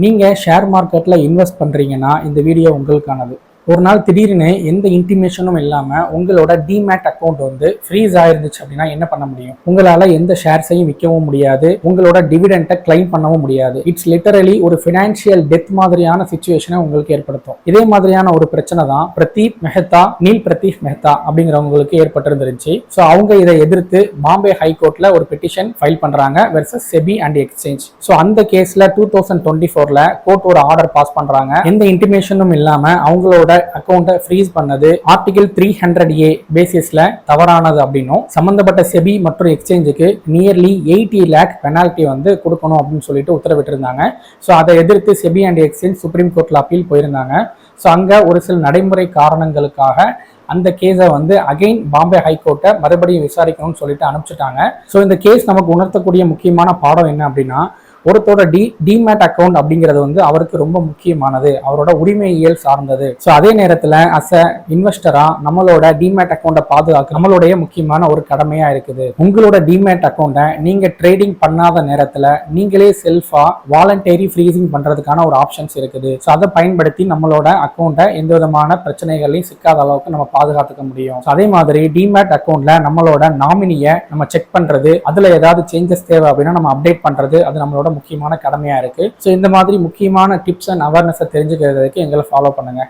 நீங்க ஷேர் மார்க்கெட்ல இன்வெஸ்ட் பண்றீங்கன்னா இந்த வீடியோ உங்களுக்கானது. ஒரு நாள் திடீர்னு எந்த இன்டிமேஷனும் இல்லாம உங்களோட டிமேட் அக்கௌண்ட் வந்து ஃப்ரீஸ் ஆயிருந்துச்சு அப்படின்னா என்ன பண்ண முடியும்? உங்களால எந்த ஷேர்ஸையும் விற்கவும் முடியாது, உங்களோட டிவிடெண்டை கிளைம் பண்ணவும் முடியாது. இட்ஸ் லிட்டரலி ஒரு ஃபினான்ஷியல் டெத் மாதிரியான சிச்சுவேஷனை உங்களுக்கு ஏற்படுத்தும். இதே மாதிரியான ஒரு பிரச்சனை தான் நீல் பிரதீப் மெஹ்தா அப்படிங்கிறவங்களுக்கு ஏற்பட்டிருந்துருச்சு. ஸோ அவங்க இதை எதிர்த்து பாம்பே ஹைகோர்ட்ல ஒரு பெட்டிஷன் ஃபைல் பண்றாங்க versus SEBI and exchange. So அந்த கேஸ்ல 2024ல கோர்ட் ஒரு ஆர்டர் பாஸ் பண்றாங்க. எந்த இன்டிமேஷனும் இல்லாம அவங்களோட அக்கௌண்ட்டை ஃப்ரீஸ் பண்ணது ஆர்டிகல் 300A பேசிஸ்ல தவறானது அப்படின்னும், சம்பந்தப்பட்ட செபி மற்றும் எக்ஸ்சேஞ்சுக்கு நியர்லி 80 lakh பெனால்ட்டி வந்து கொடுக்கணும் அப்படின்னு சொல்லிட்டு உத்தரவிட்டிருந்தாங்க. ஸோ அதை எதிர்த்து செபி அண்ட் எக்ஸ்சேஞ்ச் சுப்ரீம் கோர்ட்ல அப்பீல் போயிருந்தாங்க. ஸோ அங்க ஒரு சில நடைமுறை காரணங்களுக்காக அந்த கேஸை வந்து அகைன் பாம்பே ஹைகோர்ட்டை மறுபடியும் விசாரிக்கணும்னு சொல்லிட்டு அனுப்பிச்சிட்டாங்க. ஸோ இந்த கேஸ் நமக்கு உணர்த்தக்கூடிய முக்கியமான பாடம் என்ன அப்படின்னா, ஒருத்தோட டிமேட் அக்கௌண்ட் அப்படிங்கிறது வந்து அவருக்கு ரொம்ப முக்கியமானது, அவரோட உரிமையியல் சார்ந்தது. ஸோ அதே நேரத்தில் அஸ் அ இன்வெஸ்டரா நம்மளோட டிமேட் அக்கௌண்ட்டை பாதுகாக்க நம்மளுடைய முக்கியமான ஒரு கடமையா இருக்குது. உங்களோட டிமேட் அக்கௌண்ட்டை நீங்க ட்ரேடிங் பண்ணாத நேரத்தில் நீங்களே செல்ஃபா வாலண்டரி ஃப்ரீசிங் பண்றதுக்கான ஒரு ஆப்ஷன்ஸ் இருக்குது. ஸோ அதை பயன்படுத்தி நம்மளோட அக்கௌண்ட்டை எந்த விதமான பிரச்சனைகளையும் சிக்காத அளவுக்கு நம்ம பாதுகாத்துக்க முடியும். அதே மாதிரி டிமேட் அக்கௌண்ட்ல நம்மளோட நாமினியை நம்ம செக் பண்றது, அதுல ஏதாவது சேஞ்சஸ் தேவை அப்படின்னா நம்ம அப்டேட் பண்றது, அது நம்மளோட முக்கியமான கடமையா இருக்கு. ஸோ இந்த மாதிரி முக்கியமான டிப்ஸ் அண்ட் அவேர்னஸை தெரிஞ்சுக்கிறதுக்கு எங்களை ஃபாலோ பண்ணுங்க.